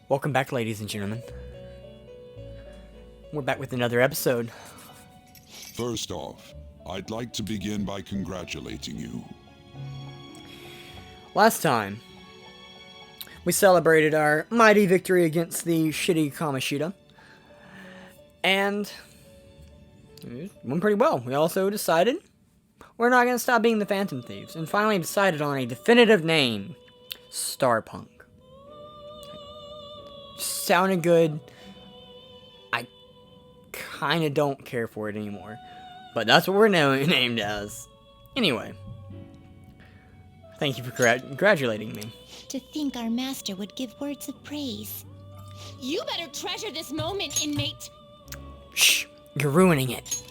Welcome back, ladies and gentlemen. We're back with another episode. First off, I'd like to begin by congratulating you. Last time, we celebrated our mighty victory against the shitty Kamoshida. And it went pretty well. We also decided we're not going to stop being the Phantom Thieves. And finally decided on a definitive name. Starpunk. Sounded good. I kind of don't care for it anymore. But that's what we're now named as. Anyway. Thank you for congratulating me. To think our master would give words of praise. You better treasure this moment, inmate. Shh, you're ruining it.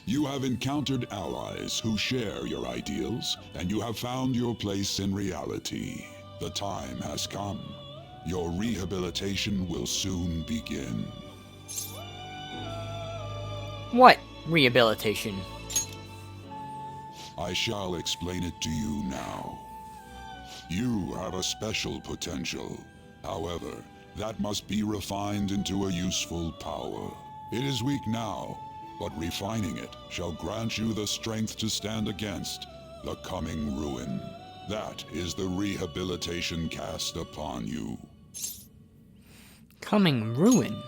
You have encountered allies who share your ideals, and you have found your place in reality. The time has come. Your rehabilitation will soon begin. What rehabilitation? I shall explain it to you now. You have a special potential. However, that must be refined into a useful power. It is weak now, but refining it shall grant you the strength to stand against the coming ruin. That is the rehabilitation cast upon you. Coming ruin?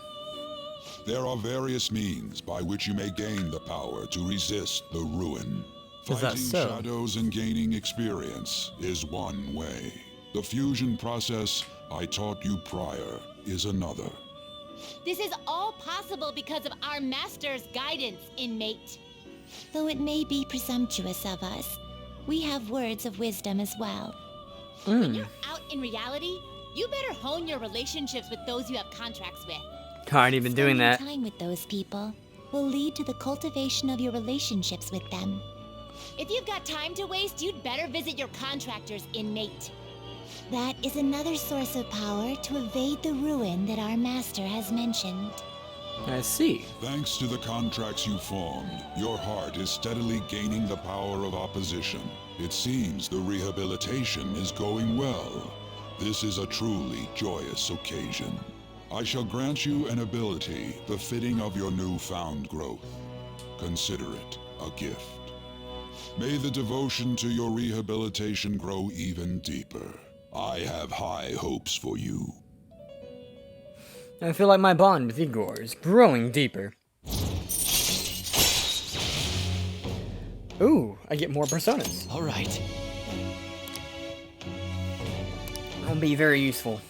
There are various means by which you may gain the power to resist the ruin. Is that Fighting so? shadows and gaining experience is one way. The fusion process I taught you prior is another. This is all possible because of our master's guidance, inmate. Though it may be presumptuous of us, we have words of wisdom as well. When you're out in reality, you better hone your relationships with those you have contracts with. Already been doing that. Spending time with those people will lead to the cultivation of your relationships with them. If you've got time to waste, you'd better visit your contractors, inmate. That is another source of power to evade the ruin that our master has mentioned. I see. Thanks to the contracts you formed, your heart is steadily gaining the power of opposition. It seems the rehabilitation is going well. This is a truly joyous occasion. I shall grant you an ability befitting of your newfound growth. Consider it a gift. May the devotion to your rehabilitation grow even deeper. I have high hopes for you. I feel like my bond with Igor is growing deeper. Ooh, I get more personas. All right. That'll be very useful.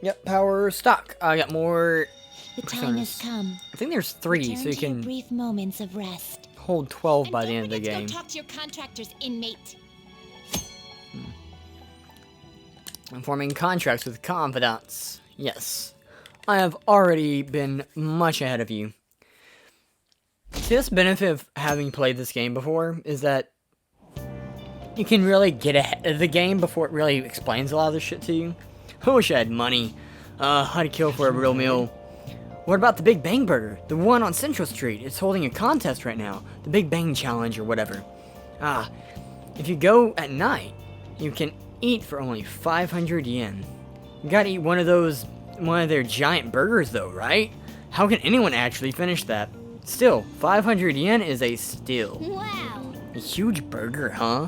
Yep, power stock. I got more The time has personas. come. I think there's 3, Return so you to your can brief moments of rest. hold 12 And by the don't end of the forget game. to go talk to your contractors, inmate. I'm forming contracts with confidants. Yes. I have already been much ahead of you. See, this benefit of having played this game before is that you can really get ahead of the game before it really explains a lot of this shit to you. I wish I had money. How to kill for a real meal. What about the Big Bang Burger? The one on Central Street. It's holding a contest right now. The Big Bang Challenge or whatever. If you go at night, you can eat for only 500 yen. You gotta eat one of their giant burgers though, right? How can anyone actually finish that? Still, 500 yen is a steal. Wow. A huge burger, huh?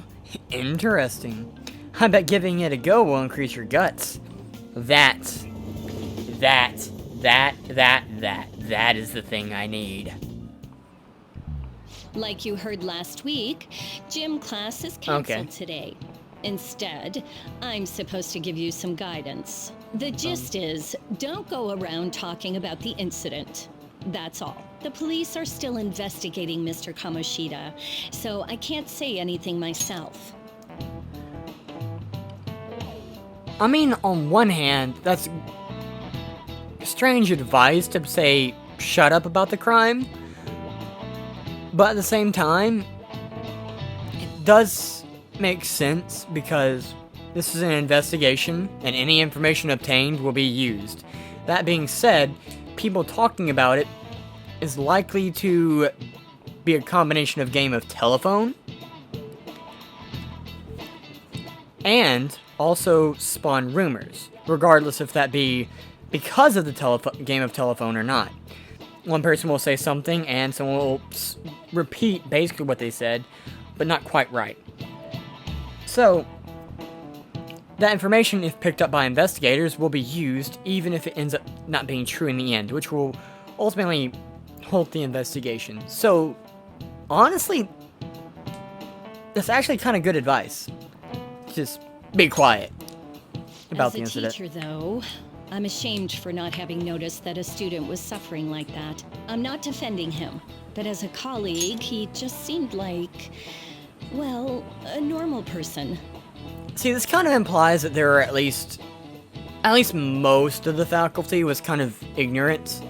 Interesting. I bet giving it a go will increase your guts. That is the thing I need. Like you heard last week, gym class is canceled today. Instead, I'm supposed to give you some guidance. The gist is, don't go around talking about the incident. That's all. The police are still investigating Mr. Kamoshida, so I can't say anything myself. I mean, on one hand, that's strange advice to say shut up about the crime. But at the same time, it does make sense because this is an investigation and any information obtained will be used. That being said, people talking about it is likely to be a combination of game of telephone and also spawn rumors, regardless if that be because of the game of telephone or not. One person will say something, and someone will repeat basically what they said, but not quite right. So, that information, if picked up by investigators, will be used even if it ends up not being true in the end, which will ultimately halt the investigation. So, honestly, that's actually kind of good advice. Just be quiet about the incident. As a teacher, though, I'm ashamed for not having noticed that a student was suffering like that. I'm not defending him, but as a colleague, he just seemed like, well, a normal person. See, this kind of implies that there are at least most of the faculty was kind of ignorant.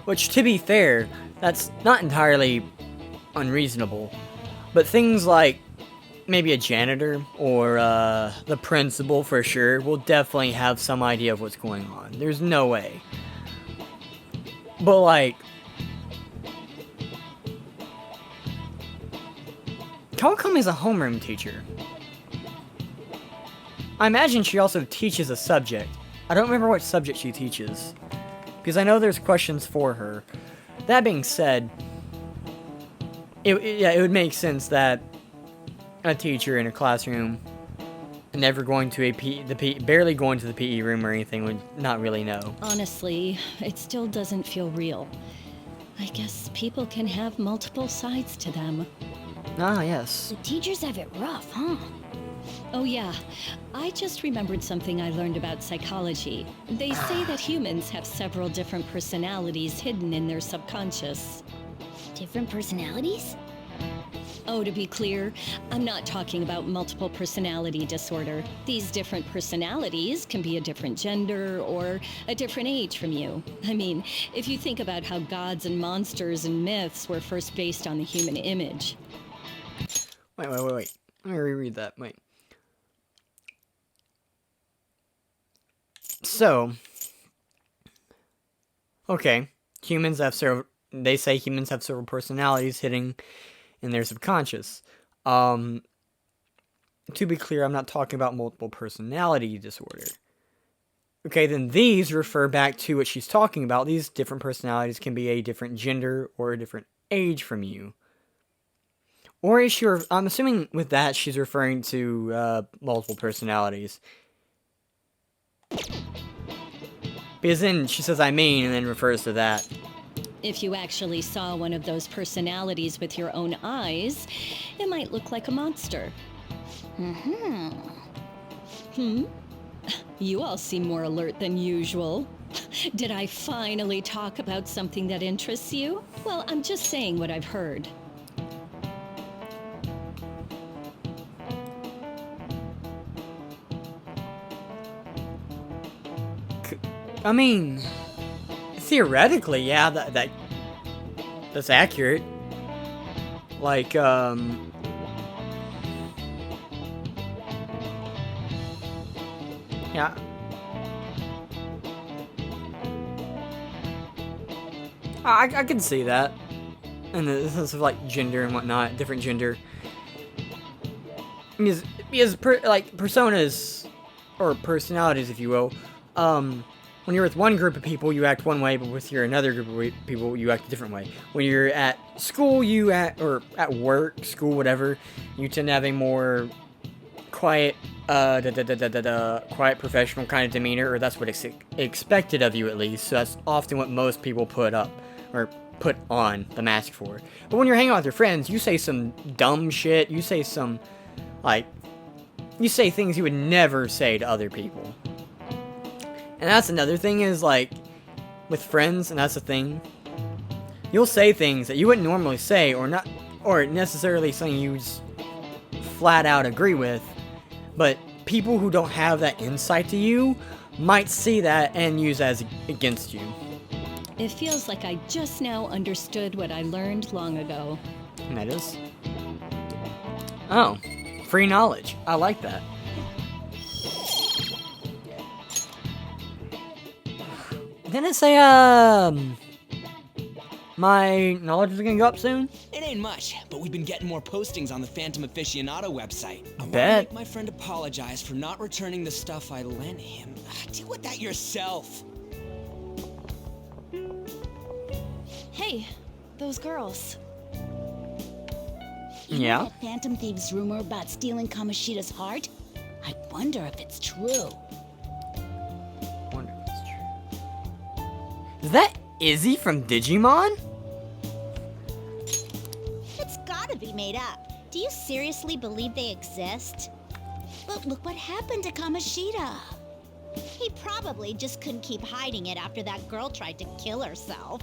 Which, to be fair, that's not entirely unreasonable. But things like maybe a janitor or the principal for sure will definitely have some idea of what's going on. There's no way. But like, Kawakami's a homeroom teacher. I imagine she also teaches a subject. I don't remember what subject she teaches, because I know there's questions for her. That being said, it would make sense that a teacher in a classroom, never going to barely going to the PE room or anything, would not really know. Honestly, it still doesn't feel real. I guess people can have multiple sides to them. Ah, yes. The teachers have it rough, huh? Oh yeah, I just remembered something I learned about psychology. They say that humans have several different personalities hidden in their subconscious. Different personalities? Oh, to be clear, I'm not talking about multiple personality disorder. These different personalities can be a different gender or a different age from you. I mean, if you think about how gods and monsters and myths were first based on the human image. Wait. Let me reread that. Wait. So, okay, they say humans have several personalities hidden in their subconscious. To be clear, I'm not talking about multiple personality disorder. Okay, then these refer back to what she's talking about. These different personalities can be a different gender or a different age from you. Or is she, I'm assuming with that she's referring to multiple personalities. Because then she says, I mean, and then refers to that. If you actually saw one of those personalities with your own eyes, it might look like a monster. You all seem more alert than usual. Did I finally talk about something that interests you? Well, I'm just saying what I've heard. I mean, theoretically, yeah, that's accurate. Like, yeah. I can see that. And the sense of, like, gender and whatnot, different gender. Because personas, or personalities, if you will, when you're with one group of people, you act one way, but with another group of people, you act a different way. When you're at school, or at work, school, whatever, you tend to have a more quiet, quiet professional kind of demeanor, or that's what is expected of you at least. So that's often what most people put on the mask for. But when you're hanging out with your friends, you say some dumb shit. You say things you would never say to other people. And that's another thing is, like, with friends, and that's the thing, you'll say things that you wouldn't normally say, or necessarily something you just flat out agree with, but people who don't have that insight to you might see that and use that against you. It feels like I just now understood what I learned long ago. And that is? Oh, free knowledge. I like that. Didn't it say, my knowledge is gonna go up soon? It ain't much, but we've been getting more postings on the Phantom Aficionado website. I want to Bet. make my friend apologize for not returning the stuff I lent him. Deal with that yourself. Hey, those girls. You know Yeah. that Phantom Thieves rumor about stealing Kamoshida's heart? I wonder if it's true. Wonder if it's true. Is that Izzy from Digimon? It's gotta be made up. Do you seriously believe they exist? But look what happened to Kamoshida. He probably just couldn't keep hiding it after that girl tried to kill herself.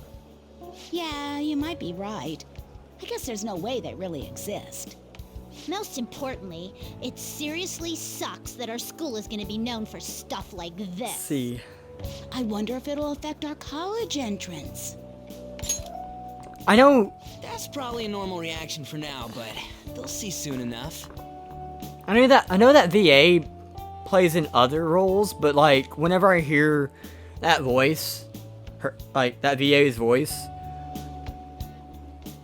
Yeah, you might be right. I guess there's no way they really exist. Most importantly, it seriously sucks that our school is gonna be known for stuff like this. See. I wonder if it'll affect our college entrance. I know. That's probably a normal reaction for now, but they'll see soon enough. I know that VA plays in other roles, but like whenever I hear that voice, like that VA's voice,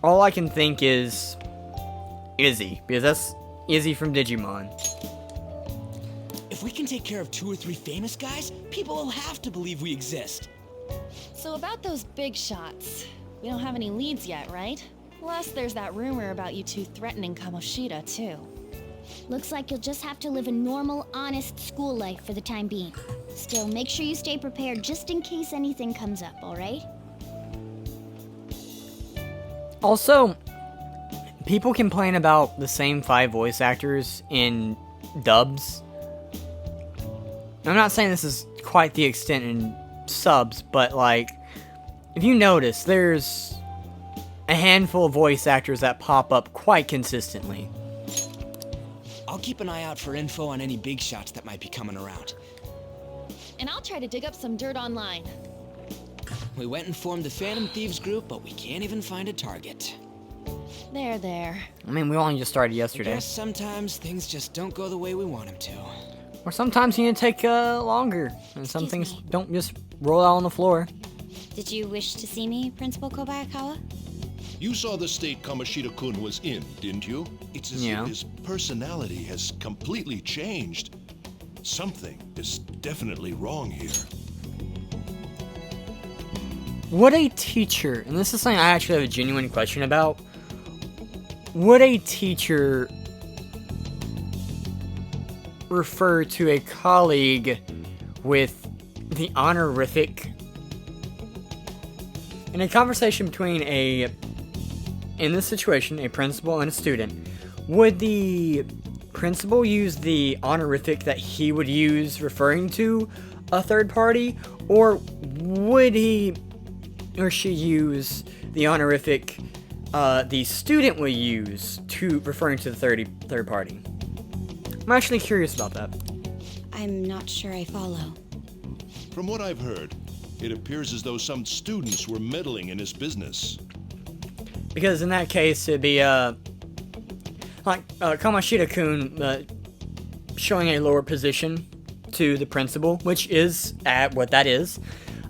all I can think is Izzy, because that's Izzy from Digimon. If we can take care of 2 or 3 famous guys, people will have to believe we exist. So about those big shots, we don't have any leads yet, right? Plus, there's that rumor about you two threatening Kamoshida, too. Looks like you'll just have to live a normal, honest school life for the time being. Still, make sure you stay prepared just in case anything comes up, alright? Also, people complain about the same 5 voice actors in dubs. I'm not saying this is quite the extent in subs, but like, if you notice, there's a handful of voice actors that pop up quite consistently. I'll keep an eye out for info on any big shots that might be coming around. And I'll try to dig up some dirt online. We went and formed the Phantom Thieves group, but we can't even find a target. There. I mean, we only just started I yesterday. guess sometimes things just don't go the way we want them to. Or sometimes you need to take longer, and some Excuse things me. don't just roll out on the floor. Did you wish to see me, Principal Kobayakawa? You saw the state Kamoshida-kun was in, didn't you? It's as Yeah. if his personality has completely changed. Something is definitely wrong here. Would a teacher, and this is something I actually have a genuine question about, would a teacher refer to a colleague with the honorific in a conversation between in this situation, a principal and a student? Would the principal use the honorific that he would use referring to a third party, or would he or she use the honorific the student will use to referring to the third party? I'm actually curious about that. I'm not sure I follow. From what I've heard, it appears as though some students were meddling in his business. Because in that case, it'd be like Kamoshida-kun showing a lower position to the principal, which is at what that is.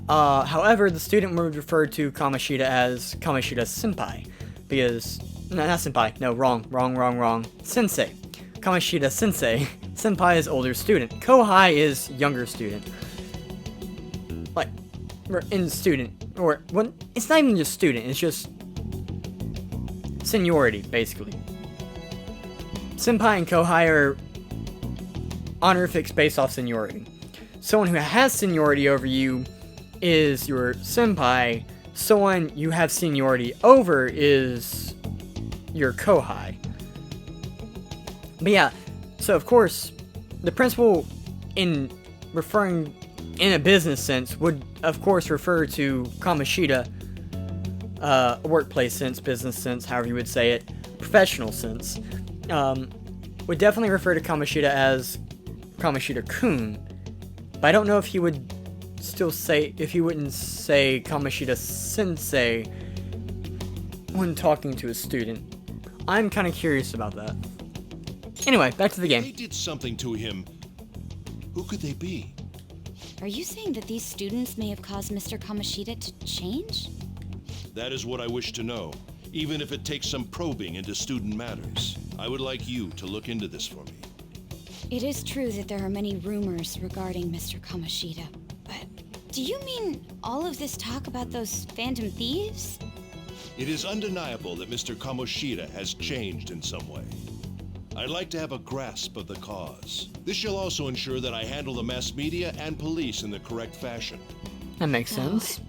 However, the student would refer to Kamoshida as Kamoshida-senpai, because no, not senpai. No, wrong. Sensei. Kamoshida-sensei. Senpai is older student. Kohai is younger student. Like, in student, or when it's not even just student. It's just seniority, basically. Senpai and Kohai are honorifics based off seniority. Someone who has seniority over you is your senpai. Someone you have seniority over is your Kohai. But yeah, so of course, the principal, in referring in a business sense, would of course refer to Kamoshida, workplace sense, business sense, however you would say it, professional sense, would definitely refer to Kamoshida as Kamoshida-kun. But I don't know if he would still say, if he wouldn't say Kamoshida-sensei when talking to a student. I'm kind of curious about that. Anyway, back to the They game. did something to him. Who could they be? Are you saying that these students may have caused Mr. Kamoshida to change? That is what I wish to know. even if it takes some probing into student matters. I would like you to look into this for me. It is true that there are many rumors regarding Mr. Kamoshida, but do you mean all of this talk about those phantom thieves? It is undeniable that Mr. Kamoshida has changed in some way. I'd like to have a grasp of the cause. This shall also ensure that I handle the mass media and police in the correct fashion. That makes sense.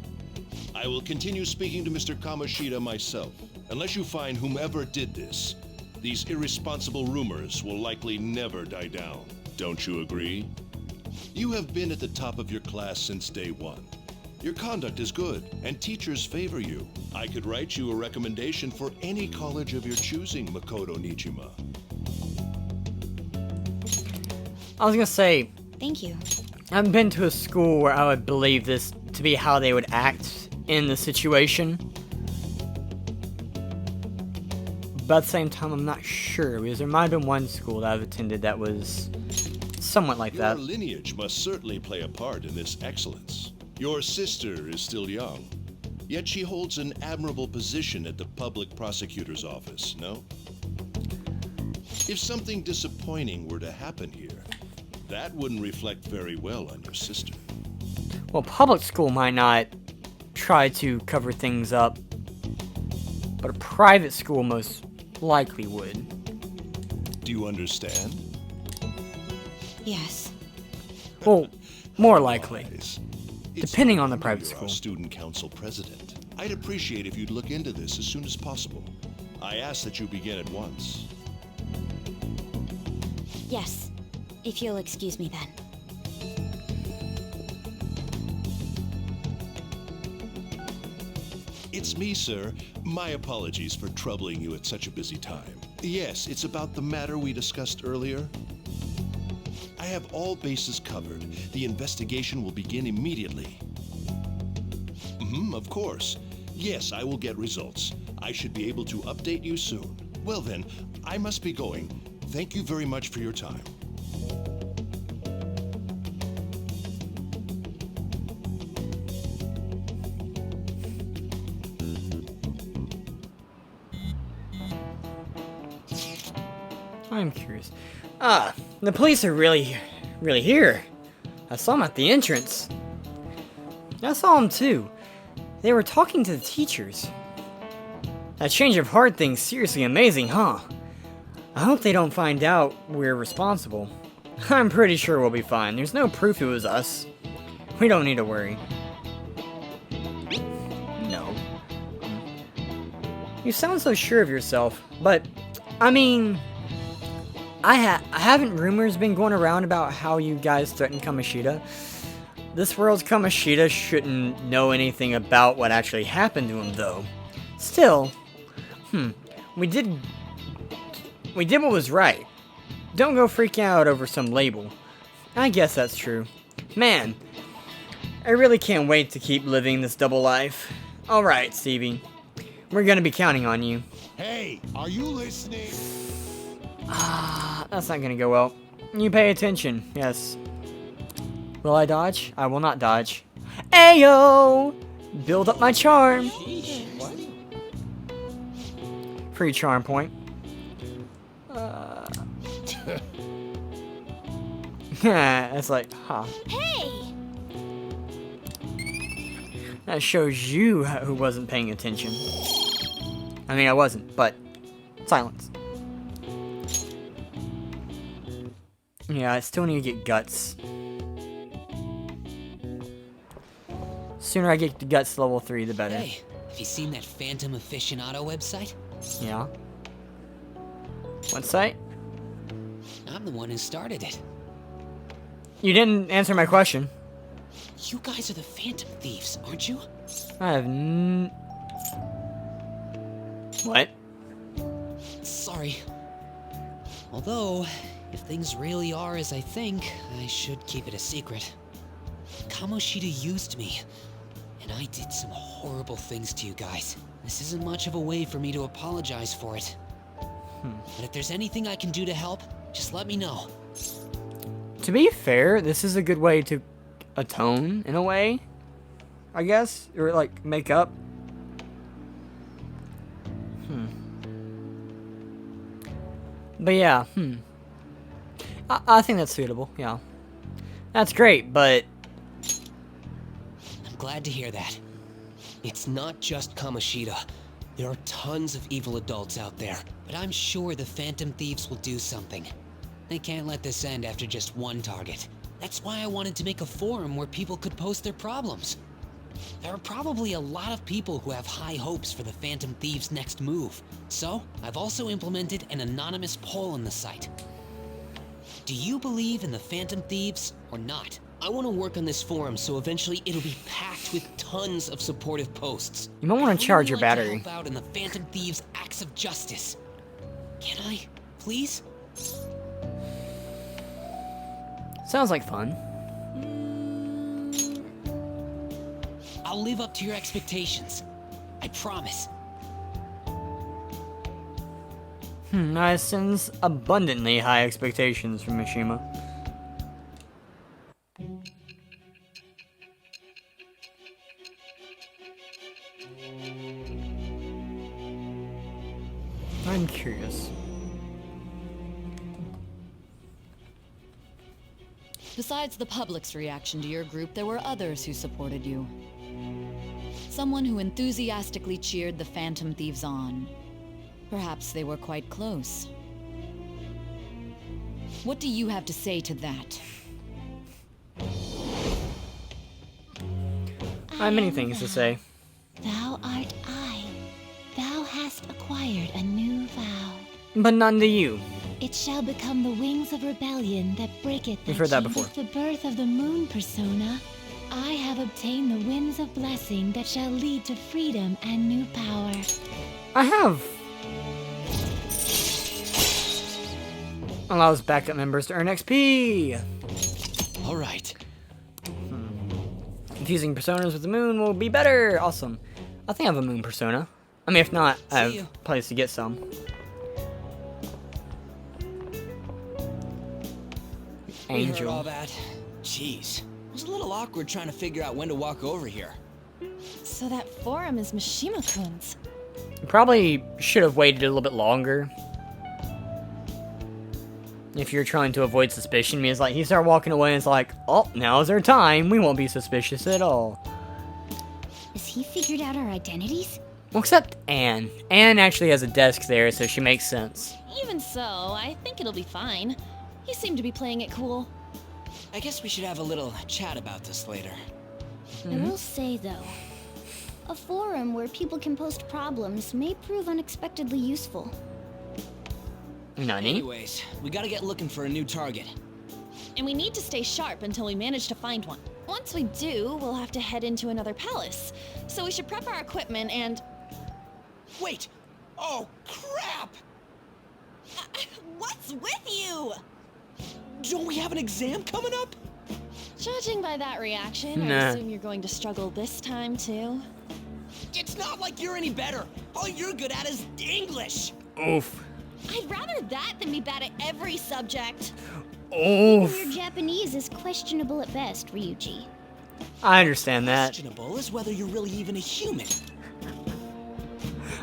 I will continue speaking to Mr. Kamoshida myself. Unless you find whomever did this, these irresponsible rumors will likely never die down. Don't you agree? You have been at the top of your class since day one. Your conduct is good, and teachers favor you. I could write you a recommendation for any college of your choosing, Makoto Nijima. I was gonna say, Thank you. I haven't been to a school where I would believe this to be how they would act in the situation. But at the same time, I'm not sure, because there might have been one school that I've attended that was somewhat like that. Your lineage must certainly play a part in this excellence. Your sister is still young, yet she holds an admirable position at the public prosecutor's office, no? If something disappointing were to happen here, that wouldn't reflect very well on your sister. Well, public school might not try to cover things up, but a private school most likely would. Do you understand? Yes. Well, more likely. It's Depending on the you're private our school. student council president. I'd appreciate if you'd look into this as soon as possible. I ask that you begin at once. Yes. If you'll excuse me then. It's me, sir. My apologies for troubling you at such a busy time. Yes, it's about the matter we discussed earlier. I have all bases covered. The investigation will begin immediately. Of course. Yes, I will get results. I should be able to update you soon. Well then, I must be going. Thank you very much for your time. I'm curious. Ah, the police are really here. I saw them at the entrance. I saw them too. They were talking to the teachers. That change of heart thing's seriously amazing, huh? I hope they don't find out we're responsible. I'm pretty sure we'll be fine. There's no proof it was us. We don't need to worry. No. You sound so sure of yourself, but, I mean... haven't rumors been going around about how you guys threatened Kamoshida? This world's Kamoshida shouldn't know anything about what actually happened to him, though. Still, we did what was right. Don't go freaking out over some label. I guess that's true. Man, I really can't wait to keep living this double life. Alright, Stevie. We're gonna be counting on you. Hey, are you listening? That's not gonna go well. You pay attention, yes. Will I dodge? I will not dodge. Ayo! Build up my charm. Free charm point. It's like, huh. Hey! That shows you who wasn't paying attention. I mean, I wasn't, but silence. Yeah, I still need to get guts. Sooner I get to guts level 3, the better. Hey, have you seen that Phantom Aficionado website? Yeah. What site? I'm the one who started it. You didn't answer my question. You guys are the Phantom Thieves, aren't you? I have What? Sorry. Although, if things really are as I think, I should keep it a secret. Kamoshida used me, and I did some horrible things to you guys. This isn't much of a way for me to apologize for it. But if there's anything I can do to help, just let me know. To be fair, this is a good way to atone, in a way, I guess, or like make up. But yeah, I think that's suitable, yeah. That's great, but... I'm glad to hear that. It's not just Kamoshida. There are tons of evil adults out there, but I'm sure the Phantom Thieves will do something. They can't let this end after just one target. That's why I wanted to make a forum where people could post their problems. There are probably a lot of people who have high hopes for the Phantom Thieves' next move. So, I've also implemented an anonymous poll on the site. Do you believe in the Phantom Thieves or not? I want to work on this forum so eventually it'll be packed with tons of supportive posts. You might want to charge your I'd really battery. like to help out in the Phantom Thieves' acts of justice. Can I, please? Sounds like fun. I'll live up to your expectations. I promise. I sense abundantly high expectations from Mishima. I'm curious. Besides the public's reaction to your group, there were others who supported you. Someone who enthusiastically cheered the Phantom Thieves on. Perhaps they were quite close. What do you have to say to that? I have many things to say. Thou art I. Thou hast acquired a new vow. But none to you. It shall become the wings of rebellion that breaketh We've heard that before. the birth of the moon persona. I have obtained the winds of blessing that shall lead to freedom and new power. I have. Allows backup members to earn XP. All right. Confusing personas with the moon will be better. Awesome. I think I have a moon persona. I mean, if not, I have a place to get some. We heard Angel. all that. Jeez. It was a little awkward trying to figure out when to walk over here. So that forum is Mishima-kun's. Probably should have waited a little bit longer. If you're trying to avoid suspicion, I mean, it's like he started walking away and it's like, oh, now's our time. We won't be suspicious at all. Has he figured out our identities? Well, except Anne. Anne actually has a desk there, so she makes sense. Even so, I think it'll be fine. He seemed to be playing it cool. I guess we should have a little chat about this later. I will say, though, a forum where people can post problems may prove unexpectedly useful. Nani? Anyways, we gotta get looking for a new target. And we need to stay sharp until we manage to find one. Once we do, we'll have to head into another palace. So we should prep our equipment and... Wait! Oh, crap! What's with you? Don't we have an exam coming up? Judging by that reaction, I Nah. assume you're going to struggle this time too. It's not like you're any better. All you're good at is English. Oof. I'd rather that than be bad at every subject. Oof. Your Japanese is questionable at best, Ryuji. I understand that. Questionable is whether you're really even a human.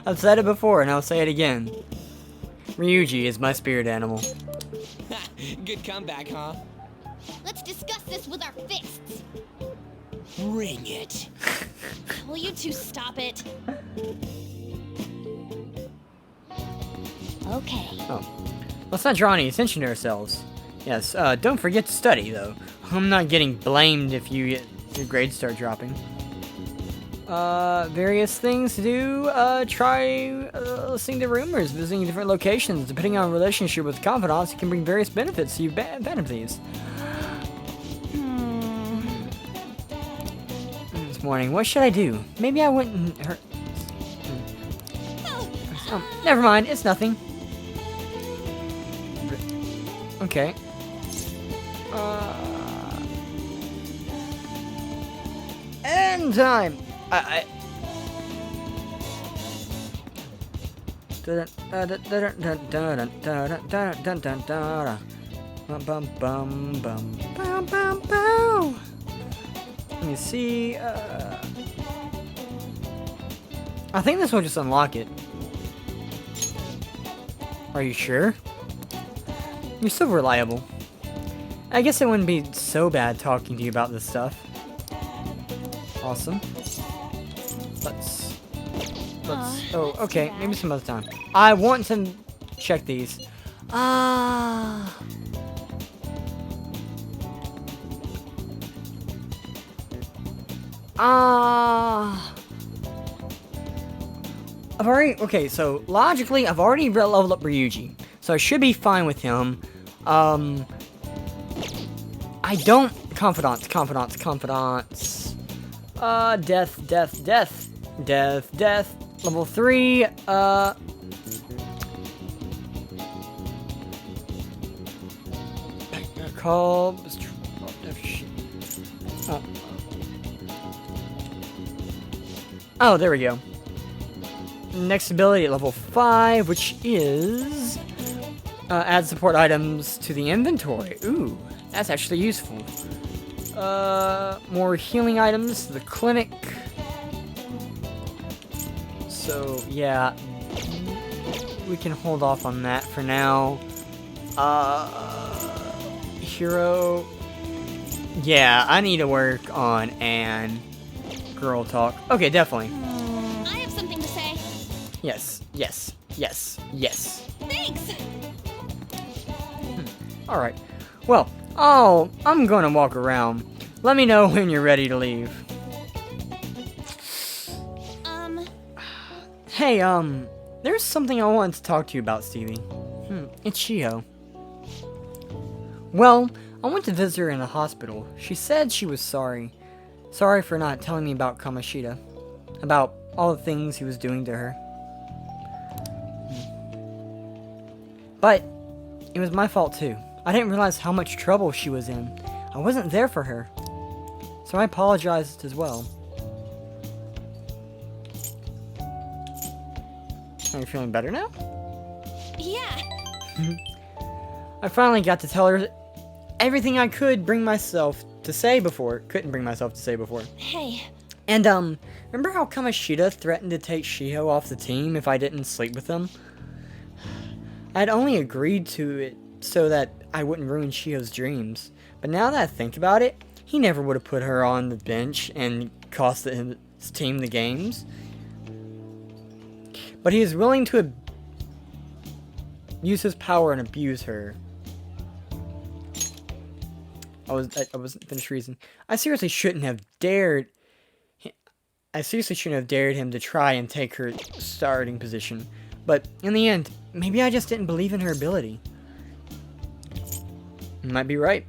I've said it before and I'll say it again. Ryuji is my spirit animal. Good comeback, huh? Let's discuss this with our fists. Bring it. Will you two stop it? Okay. Oh. Let's not draw any attention to ourselves. Yes, don't forget to study, though. I'm not getting blamed if your grades start dropping. Various things to do. Try listening to rumors, visiting different locations. Depending on relationship with confidants, it can bring various benefits to you Phantom Thieves. This morning, what should I do? Maybe I wouldn't hurt. Oh, never mind. It's nothing. Okay. End time. Let me see. I think this will just unlock it. Are you sure? You're so reliable. I guess it wouldn't be so bad talking to you about this stuff. Awesome. Let's... Oh, okay. Maybe some other time. I want to check these. Ah... I've already... Okay, so logically, I've already leveled up Ryuji. So I should be fine with him. I don't... Confidants. Death. Level 3, call... Oh, there we go. Next ability at level 5, which is... add support items to the inventory. Ooh, that's actually useful. More healing items to the clinic. So, yeah. We can hold off on that for now. Hero... Yeah, I need to work on Anne. Girl talk. Okay, definitely. I have something to say. Yes. Thanks! Alright. Well, I'm gonna walk around. Let me know when you're ready to leave. Hey, there's something I wanted to talk to you about, Stevie. It's Shiho. Well, I went to visit her in the hospital. She said she was sorry. Sorry for not telling me about Kamoshida. About all the things he was doing to her. But, it was my fault too. I didn't realize how much trouble she was in. I wasn't there for her. So I apologized as well. Are you feeling better now? Yeah. I finally got to tell her everything I couldn't bring myself to say before. Hey. And, remember how Kamoshida threatened to take Shiho off the team if I didn't sleep with him? I'd only agreed to it so that I wouldn't ruin Shiho's dreams. But now that I think about it, he never would have put her on the bench and cost his team the games. But he is willing to use his power and abuse her. I wasn't finished reasoning. I seriously shouldn't have dared him to try and take her starting position. But in the end, maybe I just didn't believe in her ability. You might be right.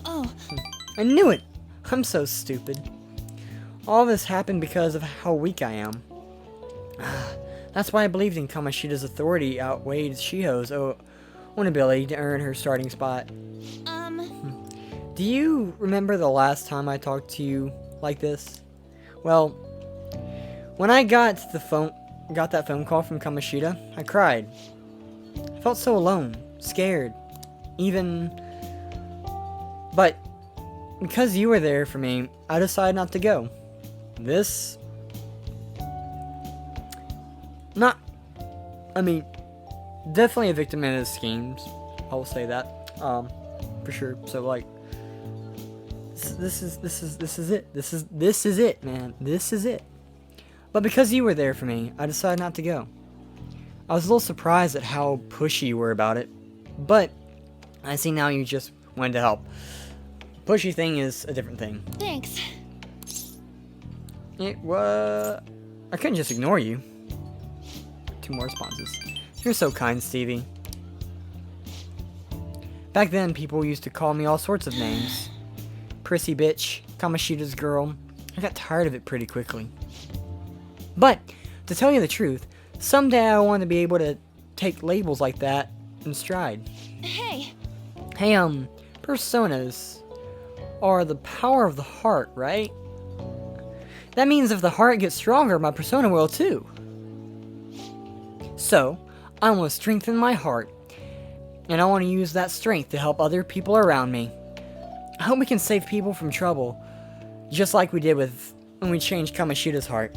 Oh. I knew it! I'm so stupid. All this happened because of how weak I am. That's why I believed in Kamoshida's authority outweighed Shiho's own ability to earn her starting spot. Do you remember the last time I talked to you like this? Well, when I got that phone call from Kamoshida, I cried. I felt so alone, scared, but because you were there for me, I decided not to go. Definitely a victim in his schemes. I will say that, for sure. So like, this is it, man. This is it. But because you were there for me, I decided not to go. I was a little surprised at how pushy you were about it, but I see now you just wanted to help. Pushy thing is a different thing. Thanks. I couldn't just ignore you. 2 more responses. You're so kind, Stevie. Back then, people used to call me all sorts of names. Prissy bitch, Kamoshida's girl. I got tired of it pretty quickly. But, to tell you the truth, someday I want to be able to take labels like that in stride. Hey, personas are the power of the heart, right? That means if the heart gets stronger, my persona will too. So, I want to strengthen my heart, and I want to use that strength to help other people around me. I hope we can save people from trouble, just like we did when we changed Kamoshida's heart.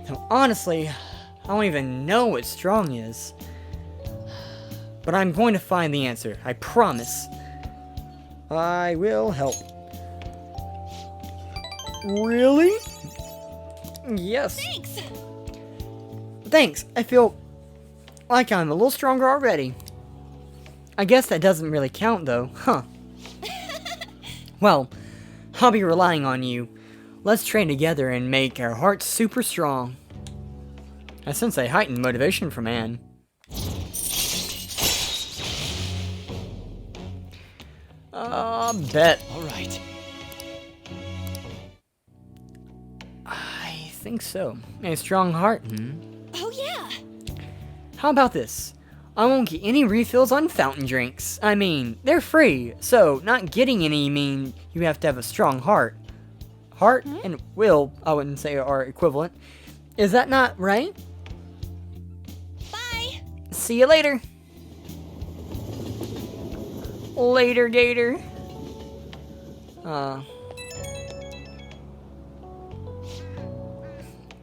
So honestly, I don't even know what strong is. but I'm going to find the answer. I promise. I will help. Really? Yes. Thanks! Thanks. I feel like I'm a little stronger already. I guess that doesn't really count, though. Huh. Well, I'll be relying on you. Let's train together and make our hearts super strong. I sense a heightened motivation from Anne. Bet. All right. I think so. A strong heart, Oh, yeah! How about this? I won't get any refills on fountain drinks. I mean, they're free, so not getting any mean you have to have a strong heart. Heart and will, I wouldn't say, are equivalent. Is that not right? Bye! See you later. Later, Gator.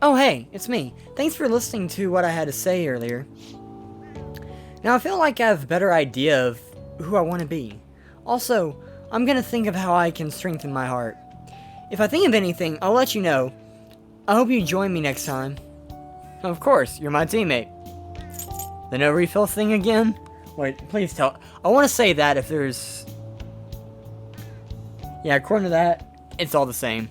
Oh, hey, it's me. Thanks for listening to what I had to say earlier. Now I feel like I have a better idea of who I want to be. Also, I'm gonna think of how I can strengthen my heart. If I think of anything, I'll let you know. I hope you join me next time. Of course, you're my teammate. The no refill thing again? Wait, please tell. I want to say that if there's... Yeah, according to that, it's all the same.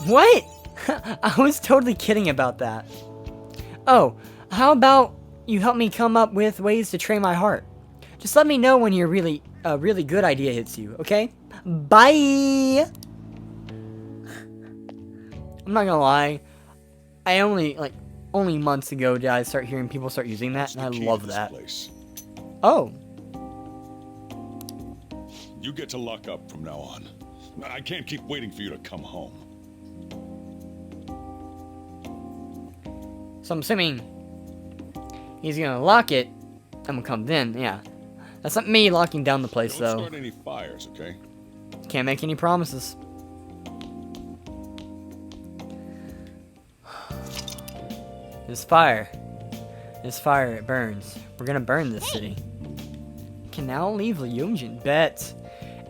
What? I was totally kidding about that. Oh, how about you help me come up with ways to train my heart? Just let me know when a really good idea hits you, okay? Bye! I'm not gonna lie. I only months ago did I start hearing people start using that, and I love that. Oh. You get to lock up from now on. I can't keep waiting for you to come home. So I'm assuming he's gonna lock it. I'm gonna come then, yeah. That's not me locking down the place, Don't though. start any fires, okay? Can't make any promises. This fire, it burns. We're gonna burn this city. Can now leave Leonjin, bet.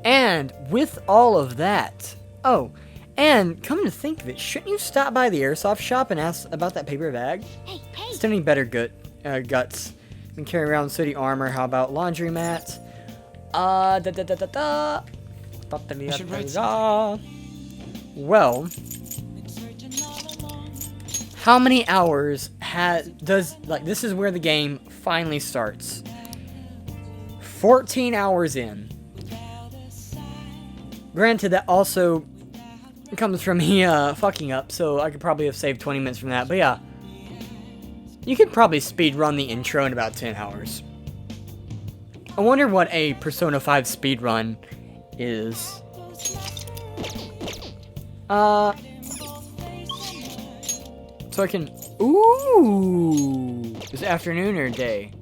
And with all of that, oh, and come to think of it, shouldn't you stop by the airsoft shop and ask about that paper bag? Hey, hey! Still need better guts. You can carry around city armor. How about laundry mat? should write Well, how many hours this is where the game finally starts. 14 hours in. Granted, that also comes from me fucking up, so I could probably have saved 20 minutes from that, but yeah. You could probably speed run the intro in about 10 hours. I wonder what a Persona 5 speed run is. So I can... Ooh! Is it afternoon or day?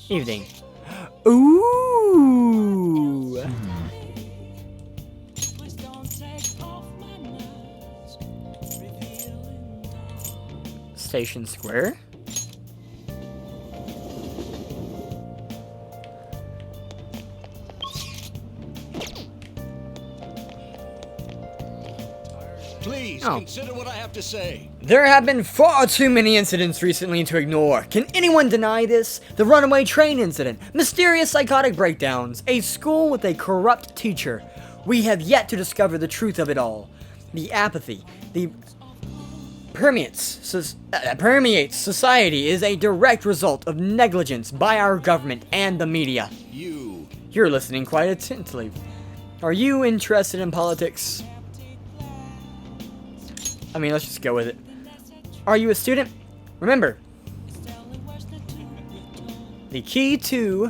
Evening. Ooh! Station Square? Please, consider what I have to say. There have been far too many incidents recently to ignore. Can anyone deny this? The runaway train incident, mysterious psychotic breakdowns, a school with a corrupt teacher. We have yet to discover the truth of it all. The apathy, permeates society is a direct result of negligence by our government and the media. You're listening quite attentively. Are you interested in politics? I mean, let's just go with it. Are you a student? Remember, the key to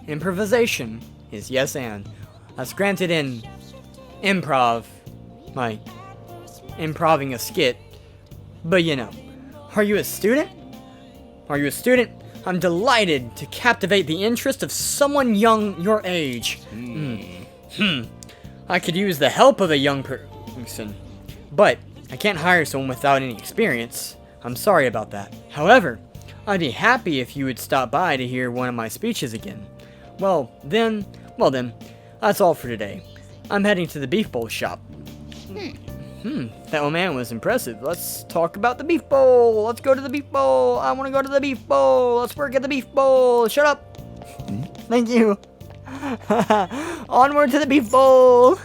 improvisation is yes and. That's granted in improv, like improving a skit. But you know, are you a student? Are you a student? I'm delighted to captivate the interest of someone young your age. I could use the help of a young person, but I can't hire someone without any experience. I'm sorry about that. However, I'd be happy if you would stop by to hear one of my speeches again. Well then, that's all for today. I'm heading to the beef bowl shop. That old man was impressive. Let's talk about the beef bowl. Let's go to the beef bowl. I want to go to the beef bowl. Let's work at the beef bowl. Shut up. Thank you. Onward to the beef bowl.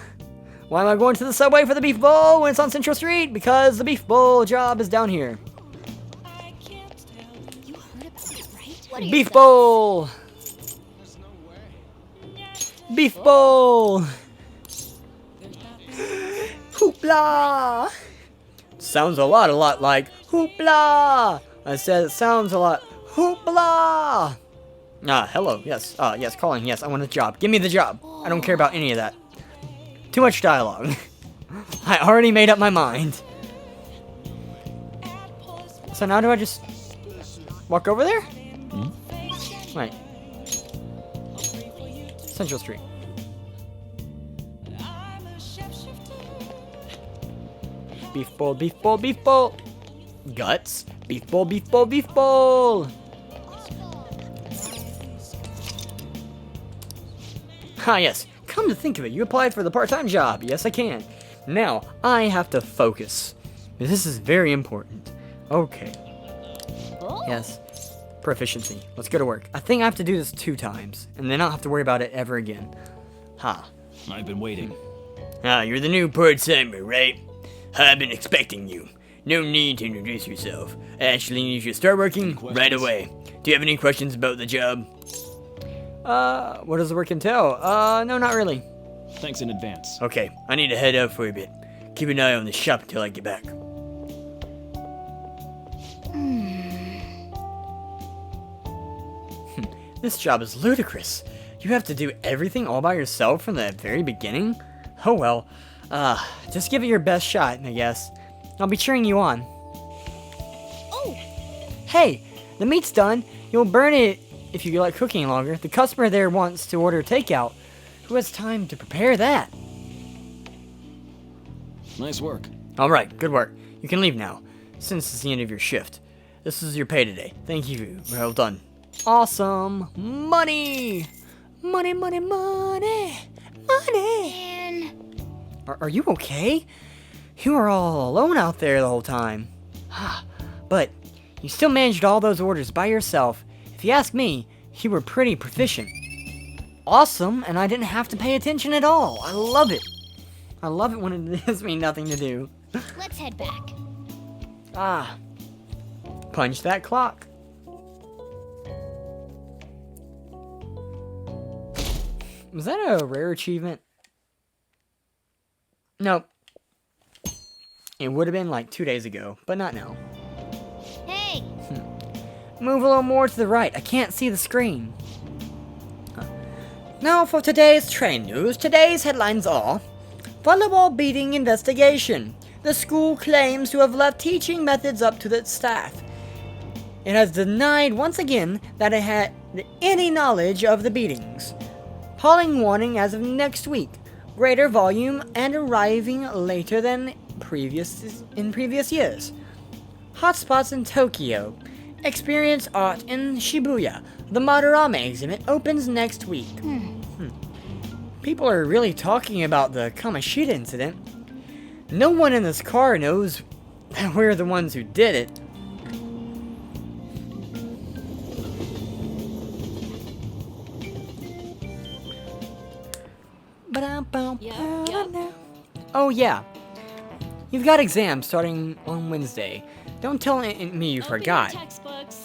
Why am I going to the subway for the beef bowl when it's on Central Street? Because the beef bowl job is down here. You heard about it, right? What are Beef bowl. Beef bowl. Hoopla! Sounds a lot like hoopla! I said it sounds a lot hoopla! Hello, yes, yes, calling, yes, I want a job. Give me the job. I don't care about any of that. Too much dialogue. I already made up my mind. So now do I just walk over there? Right. Central Street. Beef bowl, beef bowl, beef bowl. Guts. Beef bowl, beef bowl, beef bowl. Yes. Come to think of it, you applied for the part-time job. Yes, I can. Now, I have to focus. This is very important. Okay. Yes. Proficiency. Let's go to work. I think I have to do this 2 times, and then I'll have to worry about it ever again. I've been waiting. You're the new part-timer, right? I've been expecting you. No need to introduce yourself. I actually need you to start working right away. Do you have any questions about the job? What does the work entail? No, not really. Thanks in advance. Okay, I need to head out for a bit. Keep an eye on the shop until I get back. This job is ludicrous. You have to do everything all by yourself from the very beginning? Oh well. Just give it your best shot, I guess. I'll be cheering you on. Oh! Hey, the meat's done. You'll burn it if you like cooking longer. The customer there wants to order takeout. Who has time to prepare that? Nice work. Alright, good work. You can leave now, since it's the end of your shift. This is your pay today. Thank you. Well done. Awesome. Money! Money, money, money! Money! Man. Are you okay? You were all alone out there the whole time. But you still managed all those orders by yourself. If you ask me, you were pretty proficient. Awesome, and I didn't have to pay attention at all. I love it. I love it when it gives me nothing to do. Let's head back. Punch that clock. Was that a rare achievement? Nope. It would have been like 2 days ago, but not now. Hey! Move a little more to the right. I can't see the screen. Now for today's train news. Today's headlines are: volleyball beating investigation. The school claims to have left teaching methods up to the staff. It has denied once again that it had any knowledge of the beatings. Polling warning as of next week. Greater volume and arriving later than previous years. Hotspots in Tokyo. Experience art in Shibuya. The Madarame exhibit opens next week. People are really talking about the Kamoshida incident. No one in this car knows that we're the ones who did it. Oh yeah. You've got exams starting on Wednesday. Don't tell me you forgot.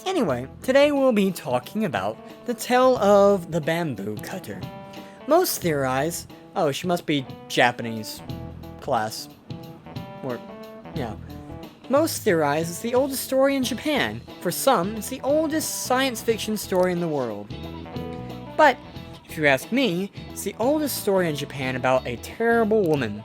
Anyway, today we'll be talking about the tale of the bamboo cutter. Most theorize, oh, she must be Japanese class. Or, yeah. Most theorize it's the oldest story in Japan. For some, it's the oldest science fiction story in the world. But, if you ask me, it's the oldest story in Japan about a terrible woman.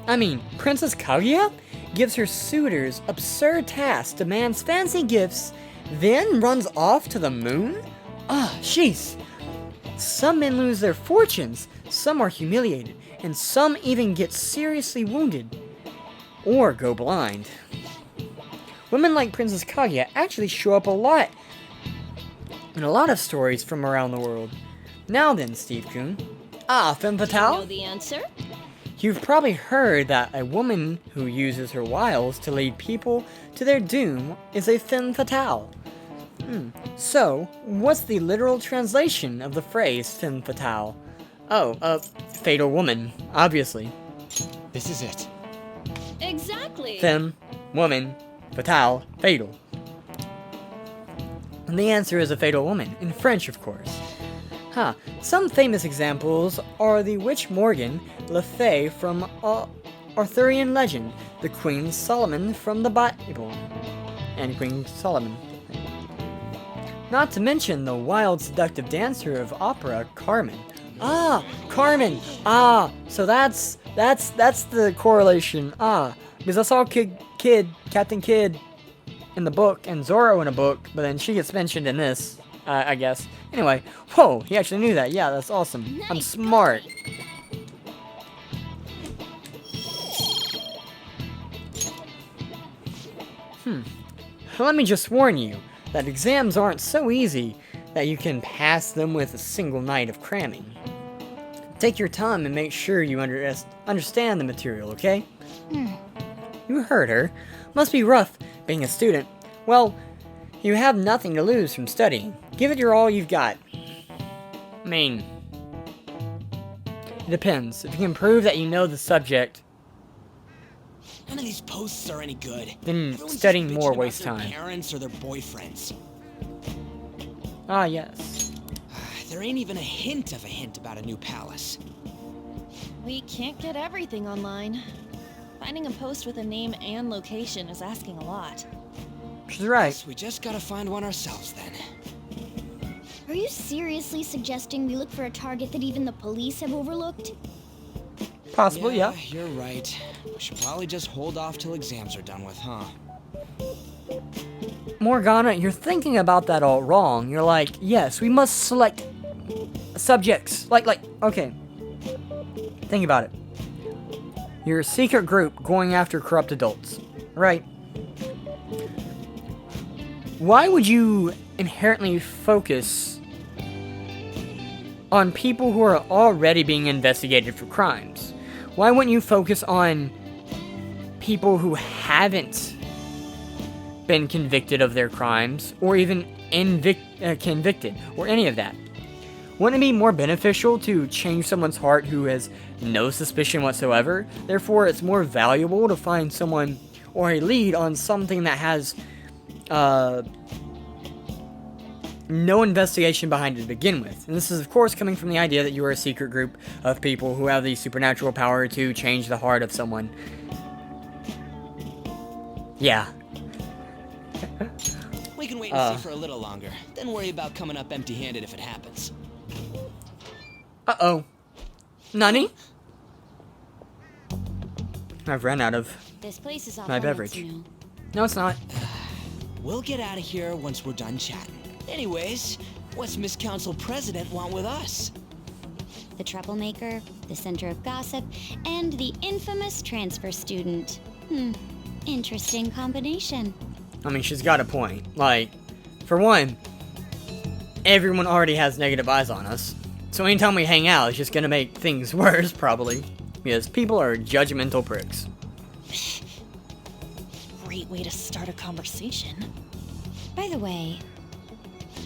I mean, Princess Kaguya gives her suitors absurd tasks, demands fancy gifts, then runs off to the moon? Jeez. Some men lose their fortunes, some are humiliated, and some even get seriously wounded. Or go blind. Women like Princess Kaguya actually show up a lot and a lot of stories from around the world. Now then, Steve-kun. Ah, femme Do you fatale? know the answer? You've probably heard that a woman who uses her wiles to lead people to their doom is a femme fatale. So, what's the literal translation of the phrase femme fatale? Oh, fatal woman, obviously. This is it. Exactly. Femme, woman, fatale, fatal. And the answer is a fatal woman, in French, of course. Some famous examples are the witch Morgan Le Fay from Arthurian legend, the Queen Solomon from the Bible, and Queen Solomon. Not to mention the wild, seductive dancer of opera, Carmen. Ah, Carmen. Ah, so that's the correlation. Ah, because I saw Captain Kidd in the book and Zorro in a book, but then she gets mentioned in this, I guess. Anyway, whoa, he actually knew that. Yeah, that's awesome. Nice, I'm smart. Let me just warn you that exams aren't so easy that you can pass them with a single night of cramming. Take your time and make sure you understand the material, okay? You heard her. Must be rough being a student. Well, you have nothing to lose from studying. Give it your all you've got. I mean, it depends. If you can prove that you know the subject, None of these posts are any good. then Everyone's studying just more bitching wastes about their time. parents or their boyfriends. Ah, yes. There ain't even a hint of a hint about a new palace. We can't get everything online. Finding a post with a name and location is asking a lot. She's right. Guess we just gotta find one ourselves then. Are you seriously suggesting we look for a target that even the police have overlooked? Possible, yeah. You're right. We should probably just hold off till exams are done with, huh? Morgana, you're thinking about that all wrong. You're like, yes, we must select subjects. Okay. Think about it. You're a secret group going after corrupt adults, right? Why would you inherently focus on people who are already being investigated for crimes? Why wouldn't you focus on people who haven't been convicted of their crimes, or even convicted, or any of that? Wouldn't it be more beneficial to change someone's heart who has no suspicion whatsoever? Therefore, it's more valuable to find someone or a lead on something that has no investigation behind it to begin with. And this is, of course, coming from the idea that you are a secret group of people who have the supernatural power to change the heart of someone. Yeah. We can wait and see for a little longer, then worry about coming up empty-handed if it happens. Uh-oh. Nani? I've run out of This place is off my limits, beverage. you know. No, it's not. We'll get out of here once we're done chatting. Anyways, what's Miss Council President want with us? The troublemaker, the center of gossip, and the infamous transfer student. Interesting combination. I mean, she's got a point. Like, for one, everyone already has negative eyes on us. So anytime we hang out, it's just gonna make things worse, probably. Because people are judgmental pricks. Great way to start a conversation. By the way,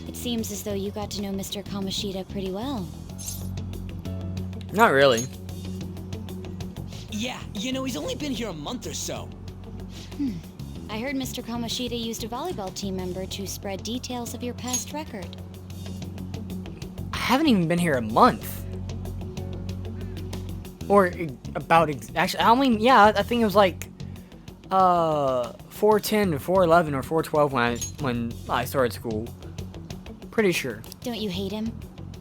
it seems as though you got to know Mr. Kamoshida pretty well. Not really. Yeah, you know, he's only been here a month or so. I heard Mr. Kamoshida used a volleyball team member to spread details of your past record. I haven't even been here a month. Or about, actually, I mean, yeah, I think it was like, 410 to 411 or 412 when I started school. Pretty sure. Don't you hate him?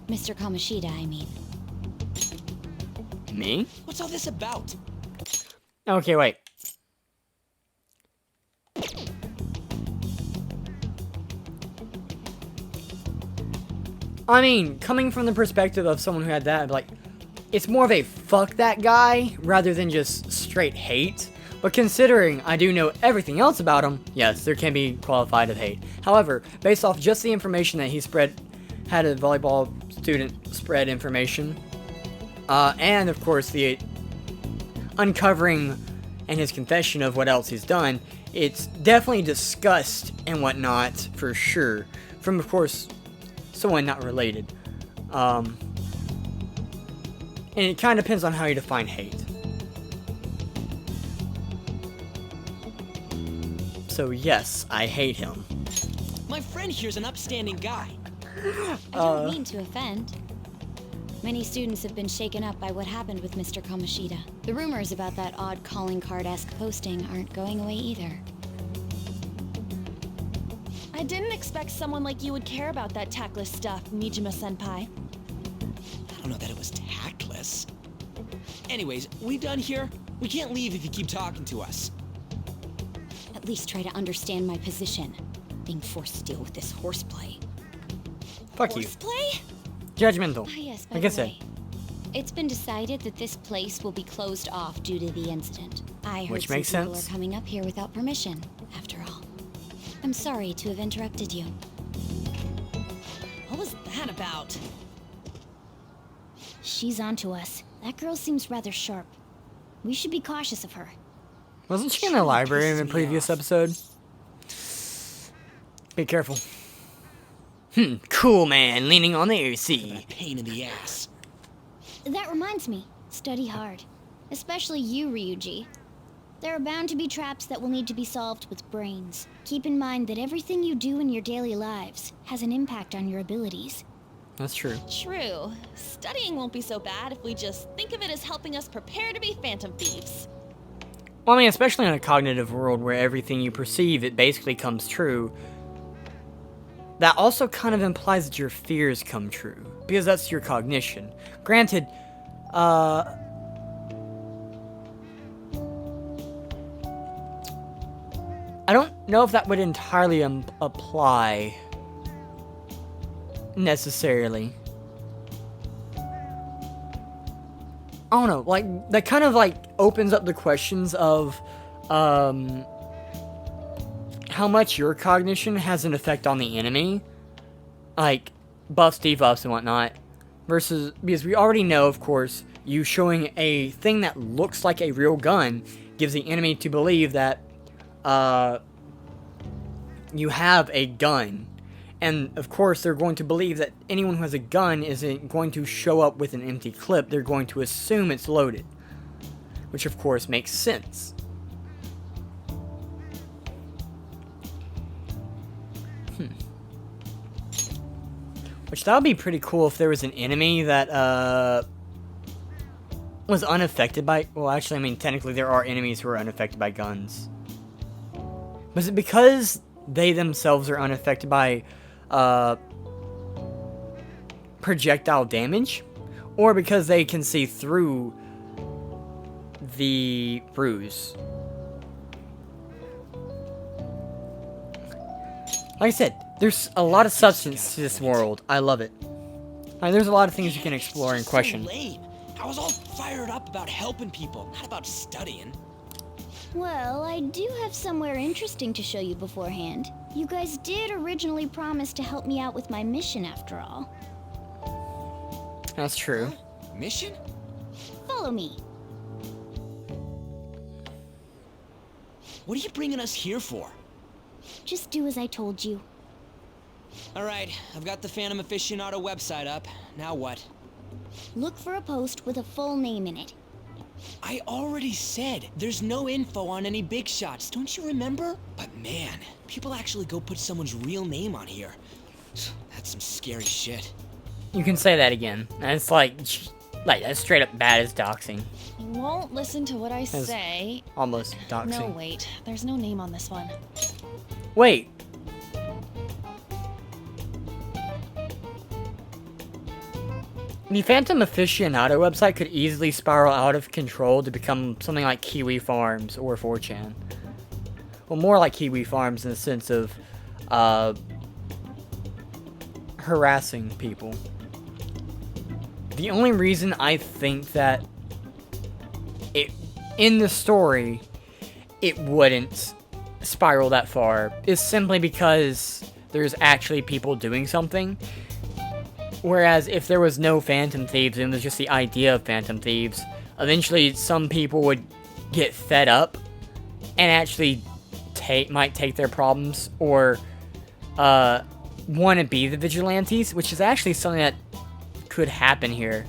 Mr. Kamoshida, I mean. Me? What's all this about? Okay, wait. I mean, coming from the perspective of someone who had that, like, it's more of a fuck that guy rather than just straight hate. But considering I do know everything else about him, yes, there can be qualified of hate. However, based off just the information that he had a volleyball student spread information, and of course the uncovering and his confession of what else he's done, it's definitely discussed and whatnot for sure. From, of course, someone not related. And it kind of depends on how you define hate. So yes, I hate him. My friend here's an upstanding guy. I don't mean to offend. Many students have been shaken up by what happened with Mr. Kamoshida. The rumors about that odd calling card-esque posting aren't going away either. I didn't expect someone like you would care about that tactless stuff, Mijima-senpai. I don't know that it was tactless. Anyways, we done here? We can't leave if you keep talking to us. At least try to understand my position. Being forced to deal with this horseplay. Fuck you. Horseplay? Judgmental. Ah, yes, by Like I the said. way, it's been decided that this place will be closed off due to the incident. I heard Which some makes people sense. are coming up here without permission, after all. I'm sorry to have interrupted you. What was that about? She's onto us. That girl seems rather sharp. We should be cautious of her. Wasn't she in the library in the previous episode? Be careful. Cool man, leaning on the AC. Pain in the ass. That reminds me, study hard. Especially you, Ryuji. There are bound to be traps that will need to be solved with brains. Keep in mind that everything you do in your daily lives has an impact on your abilities. That's true. True. Studying won't be so bad if we just think of it as helping us prepare to be phantom thieves. Well, I mean, especially in a cognitive world where everything you perceive, it basically comes true. That also kind of implies that your fears come true, because that's your cognition. Granted, I don't know if that would entirely apply necessarily. I don't know, like, that kind of, like, opens up the questions of, how much your cognition has an effect on the enemy, like buffs, debuffs, and whatnot, versus, because we already know, of course, you showing a thing that looks like a real gun gives the enemy to believe that you have a gun, and of course they're going to believe that anyone who has a gun isn't going to show up with an empty clip. They're going to assume it's loaded, which of course makes sense. Which, that would be pretty cool if there was an enemy that, was unaffected by... Well, actually, I mean, technically there are enemies who are unaffected by guns. But is it because they themselves are unaffected by, projectile damage? Or because they can see through the ruse? Like I said, there's a lot of substance to this world. I love it. There's a lot of things you can explore and question. So lame. I was all fired up about helping people, not about studying. Well, I do have somewhere interesting to show you beforehand. You guys did originally promise to help me out with my mission after all. That's true. Mission? Follow me. What are you bringing us here for? Just do as I told you. Alright, I've got the Phantom Aficionado website up. Now what? Look for a post with a full name in it. I already said there's no info on any big shots, don't you remember? But man, people actually go put someone's real name on here. That's some scary shit. You can say that again. It's like that's straight up bad as doxing. You won't listen to what I That's say. Almost doxing. No, wait. There's no name on this one. Wait. The Phantom Aficionado website could easily spiral out of control to become something like Kiwi Farms or 4chan. Well, more like Kiwi Farms in the sense of harassing people. The only reason I think that in the story it wouldn't spiral that far is simply because there's actually people doing something. Whereas if there was no Phantom Thieves and it was just the idea of Phantom Thieves, eventually some people would get fed up and actually might take their problems or want to be the vigilantes, which is actually something that could happen here.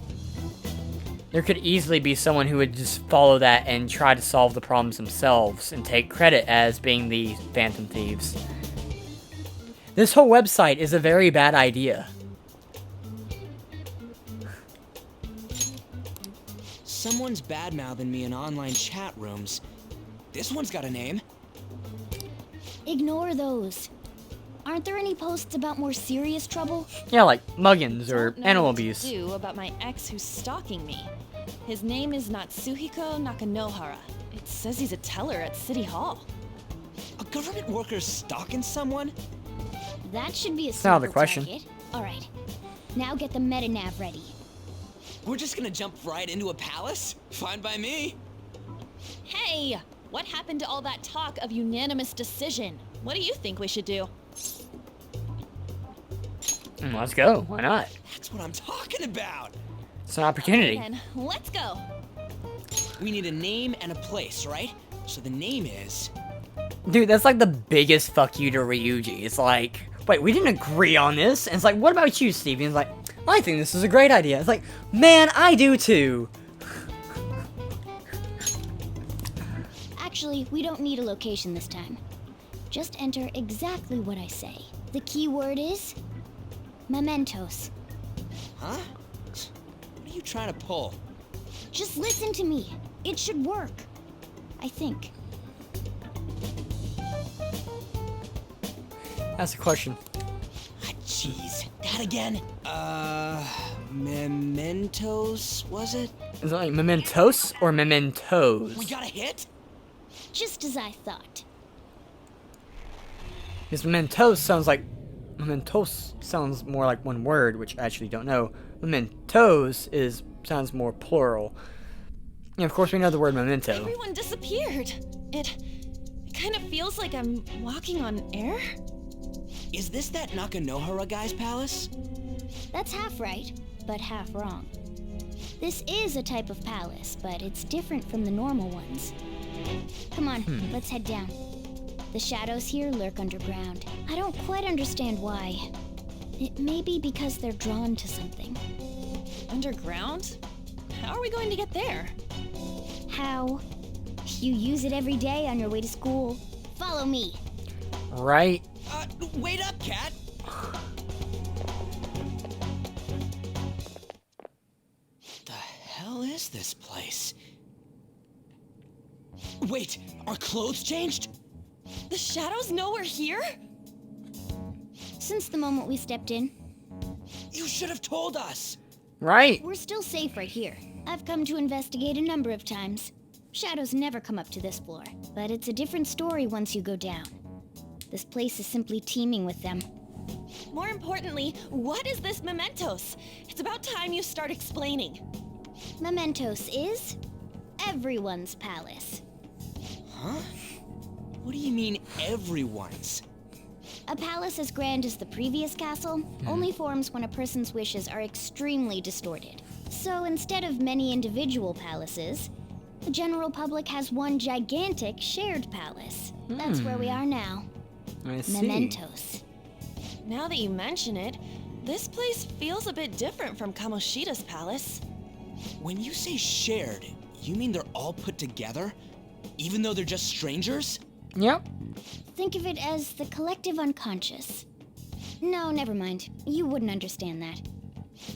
There could easily be someone who would just follow that and try to solve the problems themselves and take credit as being the Phantom Thieves. This whole website is a very bad idea. Someone's bad-mouthing me in online chat rooms. This one's got a name. Ignore those. Aren't there any posts about more serious trouble? Yeah, like muggins or Don't know animal what to abuse. do about my ex who's stalking me. His name is Natsuhiko Nakanohara. It says he's a teller at City Hall. A government worker stalking someone? That should be a That's not the simple question. target. All right. Now get the metanav ready. We're just gonna jump right into a palace? Fine by me. Hey! What happened to all that talk of unanimous decision? What do you think we should do? Let's go. Why not? That's what I'm talking about. It's an opportunity. Then let's go. We need a name and a place, right? So the name is... Dude, that's like the biggest fuck you to Ryuji. It's like, wait, we didn't agree on this. And it's like, what about you, Stevie? And it's like, I think this is a great idea. It's like, man, I do too. Actually, we don't need a location this time. Just enter exactly what I say. The key word is mementos. Huh? What are you trying to pull? Just listen to me. It should work. I think. That's the question. Ah, jeez. That again? Mementos, was it? Is it like mementos or mementos? We got a hit? Just as I thought. Because mementos sounds more like one word, which I actually don't know. Mementos sounds more plural. Yeah, of course we know the word memento. Everyone disappeared. It kind of feels like I'm walking on air. Is this that Nakanohara guy's palace? That's half right, but half wrong. This is a type of palace, but it's different from the normal ones. Come on, let's head down. The shadows here lurk underground. I don't quite understand why. It may be because they're drawn to something. Underground? How are we going to get there? How? You use it every day on your way to school. Follow me. Right? Wait up, Cat! The hell is this place? Wait, our clothes changed? The shadows know we're here? Since the moment we stepped in, You should have told us! Right? we're still safe right here. I've come to investigate a number of times. Shadows never come up to this floor, but it's a different story once you go down. This place is simply teeming with them. More importantly, what is this mementos? It's about time you start explaining. Mementos is everyone's palace. Huh? What do you mean, everyone's? A palace as grand as the previous castle only forms when a person's wishes are extremely distorted. So instead of many individual palaces, the general public has one gigantic shared palace. That's where we are now. I see. Mementos. Now that you mention it, this place feels a bit different from Kamoshida's palace. When you say shared, you mean they're all put together? Even though they're just strangers? Yep. Think of it as the collective unconscious. No, never mind. You wouldn't understand that.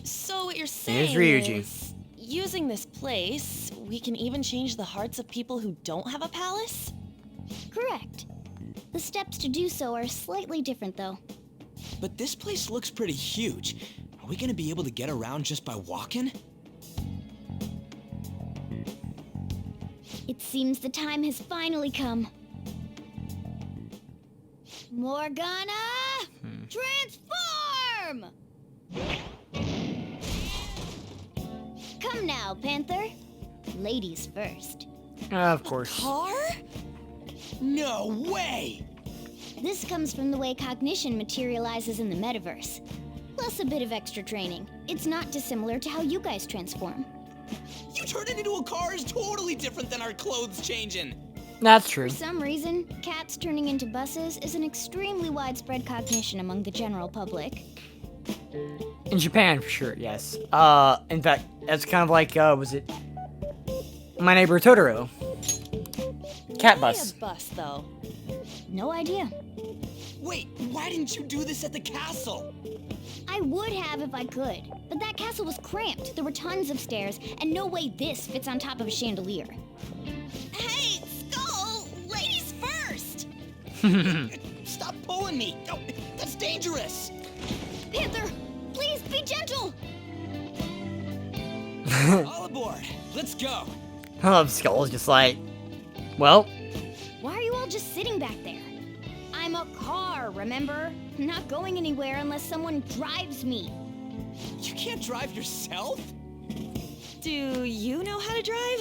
So what you're Here's saying Ryuji. is, using this place, we can even change the hearts of people who don't have a palace? Correct. The steps to do so are slightly different, though. But this place looks pretty huge. Are we gonna be able to get around just by walking? It seems the time has finally come. Morgana! Transform! Come now, Panther. Ladies first. Of course. Car? No way! This comes from the way cognition materializes in the metaverse. Plus a bit of extra training. It's not dissimilar to how you guys transform. You turning into a car is totally different than our clothes changing. That's true. For some reason, cats turning into buses is an extremely widespread cognition among the general public. In Japan, for sure, yes. In fact, that's kind of like, was it My Neighbor Totoro? Cat bus. A bus, though. No idea. Wait, why didn't you do this at the castle? I would have if I could, but that castle was cramped. There were tons of stairs, and no way this fits on top of a chandelier. Hey, Skull! Ladies first! Stop pulling me! Oh, that's dangerous! Panther, please be gentle! All aboard! Let's go! I love Skull's just like, well, Why are you all just sitting back there? I'm a car, remember? I'm not going anywhere unless someone drives me. You can't drive yourself? Do you know how to drive?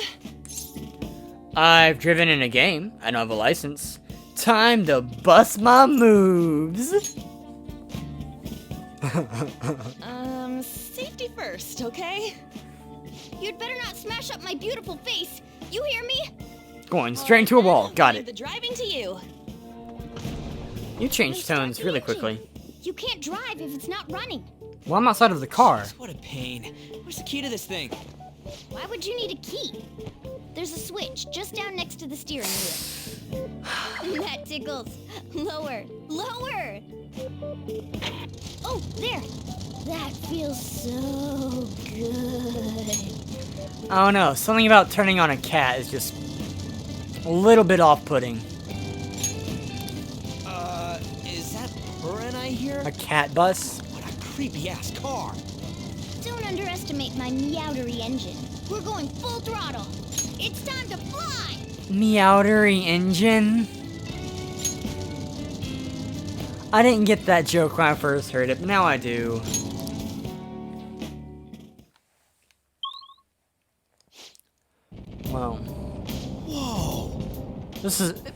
I've driven in a game. I don't have a license. Time to bust my moves. Safety first, okay? You'd better not smash up my beautiful face. You hear me? Going straight into a wall. Got Leave it. the driving to you. You changed tones really quickly. You can't drive if it's not running. Well, I'm outside of the car. What a pain. Where's the key to this thing? Why would you need a key? There's a switch just down next to the steering wheel. That tickles. Lower, lower. Oh, there. That feels so good. I don't know. Something about turning on a cat is just a little bit off-putting. Is that purring I hear? A cat bus? What a creepy-ass car. Don't underestimate my meowdery engine. We're going full throttle. It's time to fly. Meowdery engine? I didn't get that joke when I first heard it, but now I do. Wow. Whoa.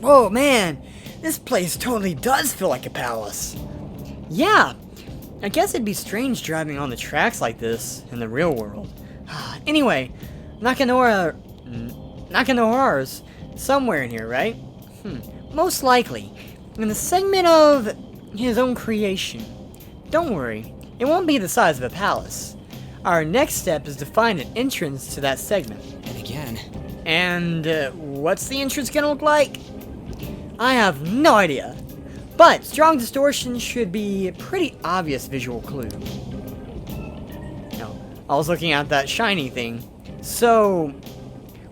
Whoa, man! This place totally does feel like a palace. Yeah, I guess it'd be strange driving on the tracks like this in the real world. Anyway, Nakanohara's somewhere in here, right? Most likely, in the segment of his own creation. Don't worry, it won't be the size of a palace. Our next step is to find an entrance to that segment. And again. And what's the entrance gonna look like? I have no idea. But strong distortion should be a pretty obvious visual clue. No, I was looking at that shiny thing. So,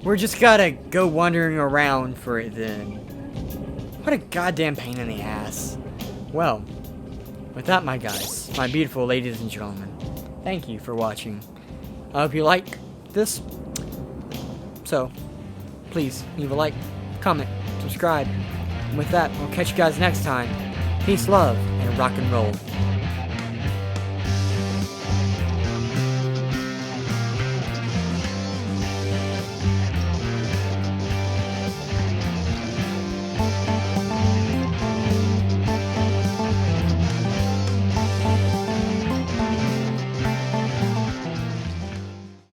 we're just gotta go wandering around for it then. What a goddamn pain in the ass. Well, with that, my guys, my beautiful ladies and gentlemen, thank you for watching. I hope you like this. So, please leave a like, comment, subscribe. And with that, we'll catch you guys next time. Peace, love, and rock and roll.